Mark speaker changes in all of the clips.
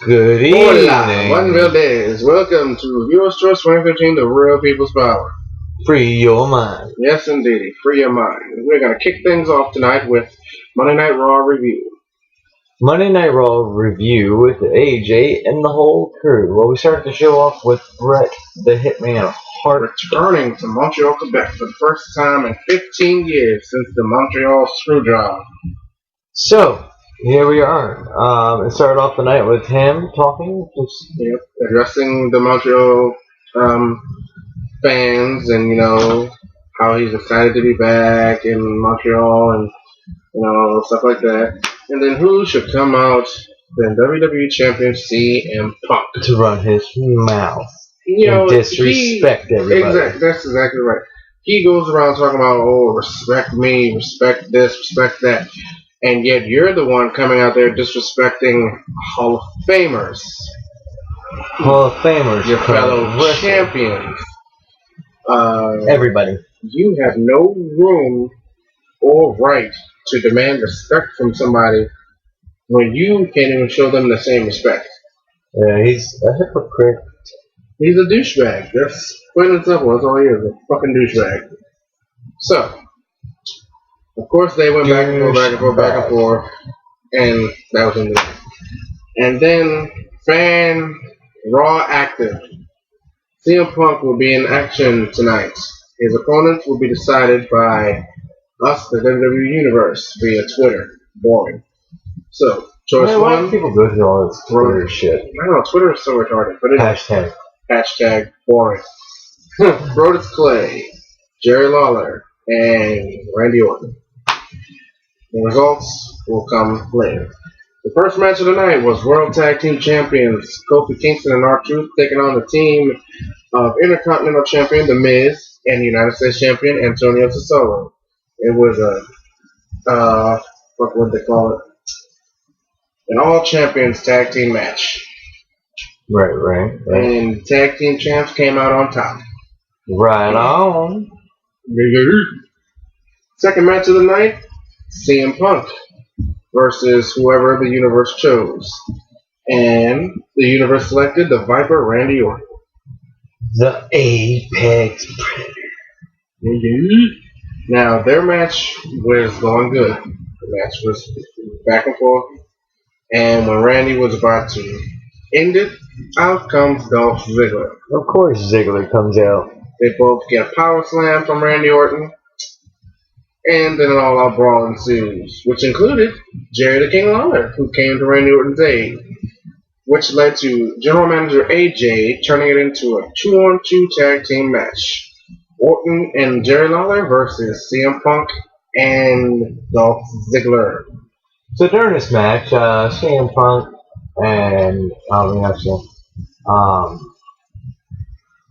Speaker 1: Good
Speaker 2: Hola, one real
Speaker 1: evening.
Speaker 2: days. Welcome to Viewers Choice 2015, The Real People's Power.
Speaker 1: Free your mind.
Speaker 2: Yes, indeed. Free your mind. We're going to kick things off tonight with Monday Night Raw review.
Speaker 1: Monday Night Raw review with AJ and the whole crew. Well, we start the show off with Bret the Hitman Hart
Speaker 2: returning to Montreal, Quebec for the first time in 15 years since the Montreal Screwjob.
Speaker 1: So, here we are. It started off the night with him talking,
Speaker 2: addressing the Montreal fans and, how he's excited to be back in Montreal and, stuff like that. And then who should come out? Then WWE Champion CM Punk.
Speaker 1: to run his mouth and disrespect everybody.
Speaker 2: Exactly, that's exactly right. He goes around talking about, respect me, respect this, respect that. And yet you're the one coming out there disrespecting Hall of Famers.
Speaker 1: Hall of Famers.
Speaker 2: Your fellow champions.
Speaker 1: Everybody.
Speaker 2: You have no room or right to demand respect from somebody when you can't even show them the same respect.
Speaker 1: Yeah, he's a hypocrite.
Speaker 2: He's a douchebag. That's plain and simple. That's all he is, a fucking douchebag. So, of course, they went back and forth, and that was in the And then, fan Raw active. CM Punk will be in action tonight. His opponent will be decided by us, the WWE Universe, via Twitter. Boring. So, choice
Speaker 1: why
Speaker 2: one.
Speaker 1: do people go through all this Twitter shit?
Speaker 2: I don't know, Twitter is so retarded. But Hashtag boring. Brodus Clay, Jerry Lawler, and Randy Orton. The results will come later. The first match of the night was World Tag Team Champions Kofi Kingston and R-Truth taking on the team of Intercontinental Champion The Miz and United States Champion Antonio Cesaro. It was what would they call it? An all champions tag team match.
Speaker 1: Right.
Speaker 2: And tag team champs came out on top.
Speaker 1: Right on.
Speaker 2: Second match of the night, CM Punk versus whoever the universe chose. And the universe selected the Viper Randy Orton.
Speaker 1: The Apex Predator.
Speaker 2: Now, their match was going good. The match was back and forth. And when Randy was about to end it, out comes Dolph Ziggler.
Speaker 1: Of course Ziggler comes out.
Speaker 2: They both get a power slam from Randy Orton. And then an all-out brawl ensues, which included Jerry the King Lawler, who came to Randy Orton's aid, which led to General Manager AJ turning it into a 2-on-2 tag team match. Orton and Jerry Lawler versus CM Punk and Dolph Ziggler.
Speaker 1: So during this match, CM Punk and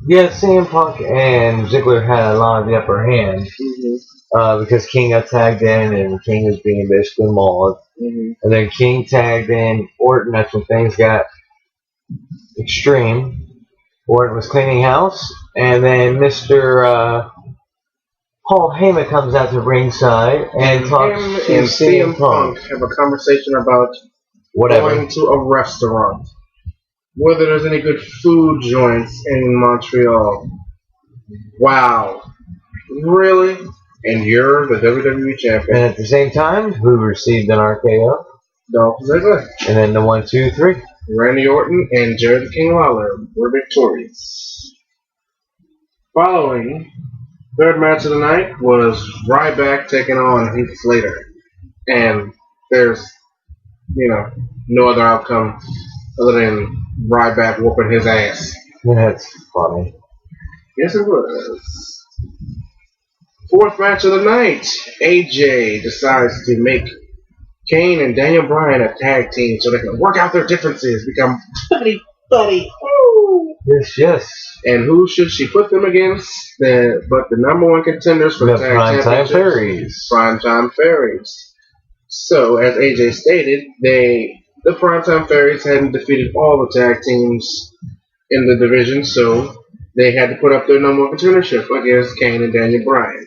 Speaker 1: CM Punk and Ziggler had a lot of the upper hand because King got tagged in and King was being basically mauled. And then King tagged in Orton. That's when things got extreme. Orton was cleaning house, and then Mr. Paul Heyman comes out to ringside and talks to
Speaker 2: and CM Punk have a conversation about going to a restaurant, whether there's any good food joints in Montreal. Wow. Really? And you're the WWE Champion.
Speaker 1: And at the same time, who received an RKO?
Speaker 2: Dolph Ziggler.
Speaker 1: And then the 1, 2, 3.
Speaker 2: Randy Orton and Jerry the King Lawler were victorious. Following, third match of the night was Ryback taking on Heath Slater. And there's, no other outcome other than Ryback whooping his ass.
Speaker 1: That's funny.
Speaker 2: Yes, it was. Fourth match of the night, AJ decides to make Kane and Daniel Bryan a tag team so they can work out their differences, become buddy. Woo!
Speaker 1: Yes.
Speaker 2: And who should she put them against? But the number one contenders for the tag championships. Primetime Fairies. So, as AJ stated, the Primetime Fairies hadn't defeated all the tag teams in the division, so they had to put up their number one contendership against Kane and Daniel Bryan.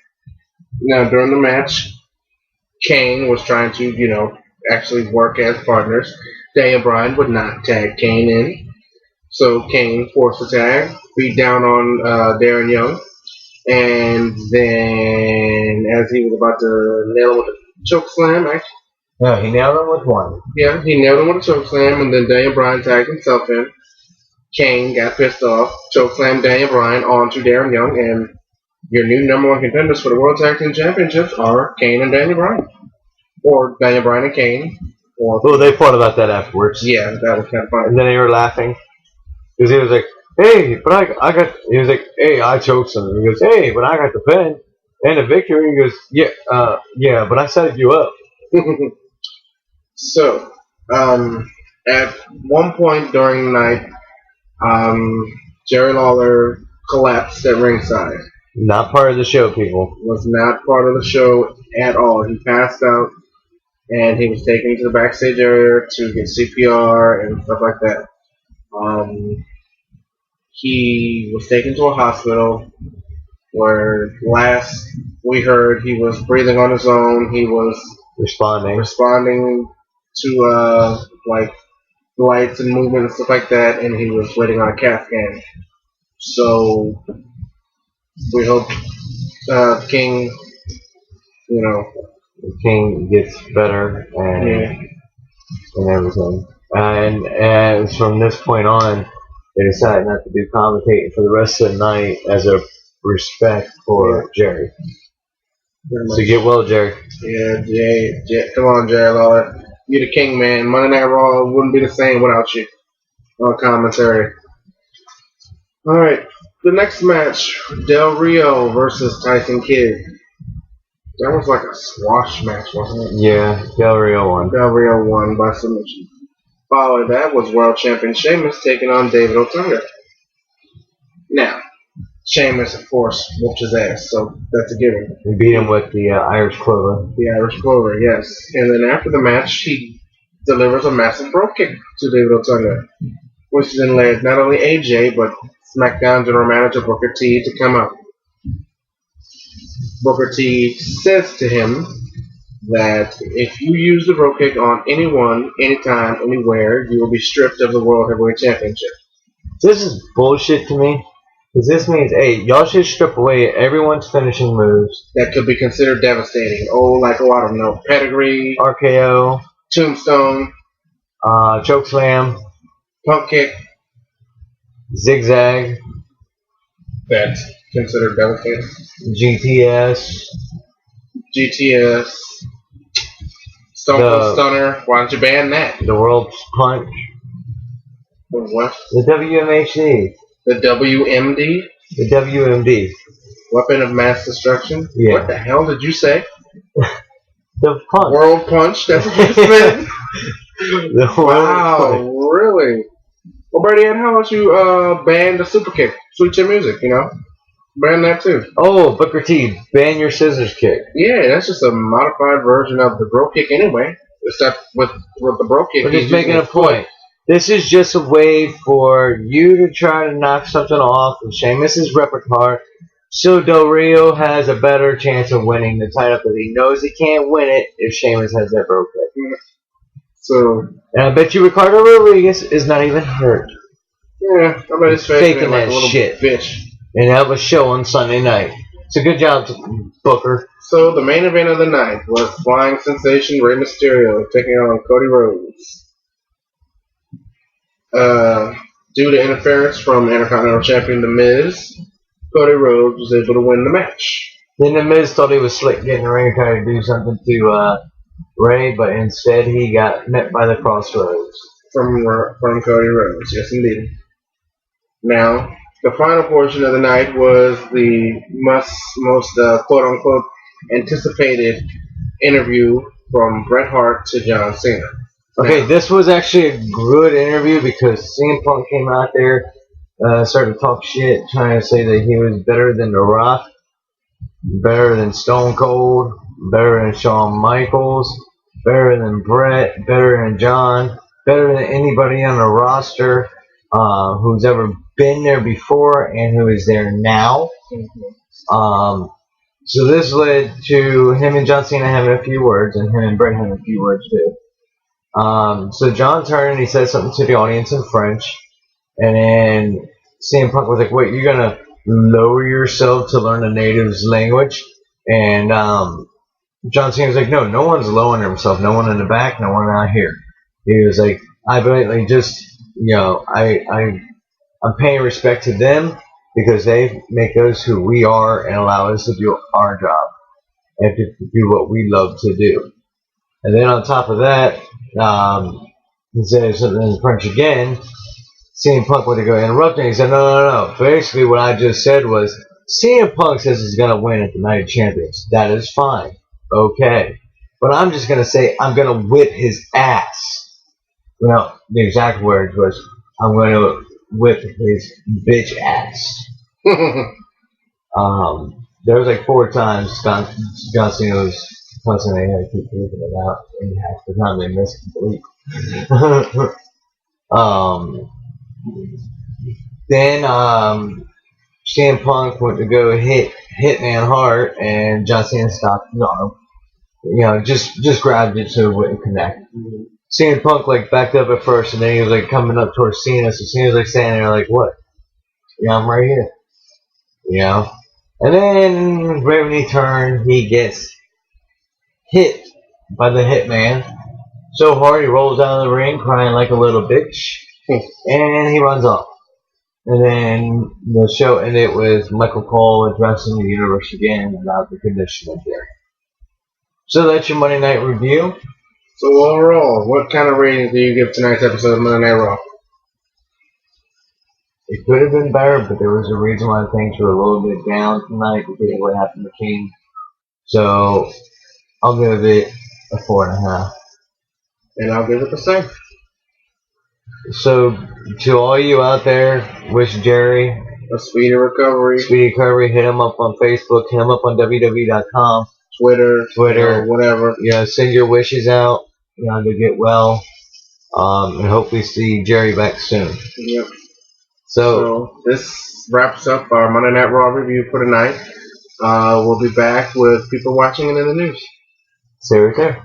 Speaker 2: Now, during the match, Kane was trying to, actually work as partners. Daniel Bryan would not tag Kane in. So Kane forced the tag, beat down on Darren Young, and then as he was about to nail him with a choke slam, actually,
Speaker 1: No, he nailed him with one.
Speaker 2: yeah, he nailed him with a choke slam, and then Daniel Bryan tagged himself in. Kane got pissed off, choke slammed Daniel Bryan onto Darren Young, and your new number one contenders for the World Tag Team Championships are Kane and Daniel Bryan. Or Daniel Bryan and Kane. Or
Speaker 1: Well, they fought about that afterwards.
Speaker 2: yeah, that was kind of funny.
Speaker 1: And then they were laughing. Because he was like, hey, but I got, he was like, hey, I choked him. He goes, hey, but I got the pin and the victory. He goes, yeah, but I set you up.
Speaker 2: So, at one point during the night, Jerry Lawler collapsed at ringside.
Speaker 1: Not part of the show, people.
Speaker 2: Was not part of the show at all. He passed out, and he was taken to the backstage area to get CPR and stuff like that. He was taken to a hospital where last we heard he was breathing on his own. He was responding to like lights and movement and stuff like that, and he was waiting on a CAT scan. So we hope King,
Speaker 1: King gets better and everything. And from this point on, they decided not to do commentating for the rest of the night as a respect for Jerry. So get well, Jerry.
Speaker 2: Yeah, Jay, come on, Jerry Lawler. You're the king, man. Monday Night Raw wouldn't be the same without you on commentary. All right, the next match, Del Rio versus Tyson Kidd. That was like a squash match, wasn't it?
Speaker 1: Yeah, Del Rio won.
Speaker 2: Del Rio won by submission. Following that was World Champion Sheamus taking on David Otunga. Now, Sheamus, of course, whooped his ass, so that's a given.
Speaker 1: He beat him with the Irish Clover.
Speaker 2: The Irish Clover, yes. And then after the match, he delivers a massive Brogue kick to David Otunga, which then led not only AJ, but SmackDown General Manager Booker T to come out. Booker T says to him that if you use the Brogue kick on anyone, anytime, anywhere, you will be stripped of the World Heavyweight Championship.
Speaker 1: This is bullshit to me. Because this means, hey, y'all should strip away everyone's finishing moves.
Speaker 2: That could be considered devastating. I don't know, pedigree,
Speaker 1: RKO,
Speaker 2: tombstone,
Speaker 1: chokeslam,
Speaker 2: pump kick.
Speaker 1: Zigzag.
Speaker 2: That's considered devastating.
Speaker 1: GTS.
Speaker 2: Stone Cold Stunner. Why don't you ban that?
Speaker 1: The World Punch.
Speaker 2: What?
Speaker 1: The WMHD.
Speaker 2: The WMD?
Speaker 1: The WMD.
Speaker 2: Weapon of Mass Destruction?
Speaker 1: Yeah.
Speaker 2: What the hell did you say?
Speaker 1: The Punch.
Speaker 2: World Punch? That's what you said? Wow,
Speaker 1: Punch.
Speaker 2: Really? Well, Brady, how about you ban the super kick? Sweet Chin Music, Ban that too.
Speaker 1: Oh, Booker T, ban your scissors kick.
Speaker 2: Yeah, that's just a modified version of the Brogue kick anyway. Except with the Brogue kick.
Speaker 1: We're just making a point. This is just a way for you to try to knock something off of Sheamus' repertoire, so Del Rio has a better chance of winning the title because he knows he can't win it if Sheamus has that Brogue kick.
Speaker 2: So,
Speaker 1: and I bet you Ricardo Rodriguez is not even hurt.
Speaker 2: Yeah, I bet he's
Speaker 1: faking
Speaker 2: like
Speaker 1: that
Speaker 2: a little
Speaker 1: shit.
Speaker 2: Bitch.
Speaker 1: And that was show on Sunday night. So good job, Booker.
Speaker 2: So the main event of the night was Flying Sensation Rey Mysterio taking on Cody Rhodes. Due to interference from Intercontinental Champion The Miz, Cody Rhodes was able to win the match.
Speaker 1: Then The Miz thought he was slick getting the ring trying to do something to Ray, but instead he got met by the crossroads.
Speaker 2: From Cody Rhodes, yes indeed. Now, the final portion of the night was the most quote-unquote anticipated interview from Bret Hart to John Cena.
Speaker 1: Okay, this was actually a good interview because CM Punk came out there, started to talk shit, trying to say that he was better than The Rock, better than Stone Cold, better than Shawn Michaels, better than Bret, better than John, better than anybody on the roster who's ever been there before and who is there now. So this led to him and John Cena having a few words, and him and Bret having a few words too. So John turned and he said something to the audience in French, and then CM Punk was like, "Wait, you're gonna lower yourself to learn a native's language?" And John Cena was like, "No one's lowering himself. No one in the back, no one out here." He was like, "I blatantly just, I'm paying respect to them because they make us who we are and allow us to do our job and to do what we love to do." And then on top of that, he said something in French again. CM Punk went to go interrupt him. He said, no. Basically, what I just said was, CM Punk says he's going to win at the Night of Champions. That is fine. Okay. But I'm just going to say, I'm going to whip his ass. Well, the exact words was, I'm going to whip his bitch ass. There was like 4 times John Cena was cussing, they had to keep leaving it out, and half the time they missed completely. Then CM Punk went to go hit Hitman hard, and John Cena stopped his arm. Just grabbed it so it wouldn't connect. CM Punk like backed up at first, and then he was like coming up towards Cena, so Cena's like standing there like, "What? Yeah, I'm right here." And then right when he turned, he gets hit by the Hitman so hard he rolls out of the ring crying like a little bitch, and he runs off. And then the show ended with Michael Cole addressing the universe again about the condition of there. So that's your Monday Night Review.
Speaker 2: So overall, what kind of rating do you give tonight's episode of Monday Night Raw?
Speaker 1: It could have been better, but there was a reason why things were a little bit down tonight because of what happened to King. So I'll give it a 4.5.
Speaker 2: And I'll give it the same.
Speaker 1: So to all you out there, wish Jerry
Speaker 2: a speedy recovery.
Speaker 1: Hit him up on Facebook. Hit him up on www.com. Twitter,
Speaker 2: whatever.
Speaker 1: Send your wishes out. To get well. And hopefully see Jerry back soon.
Speaker 2: Yep.
Speaker 1: So
Speaker 2: this wraps up our Monday Night Raw review for tonight. We'll be back with people watching it in the news.
Speaker 1: See you right there.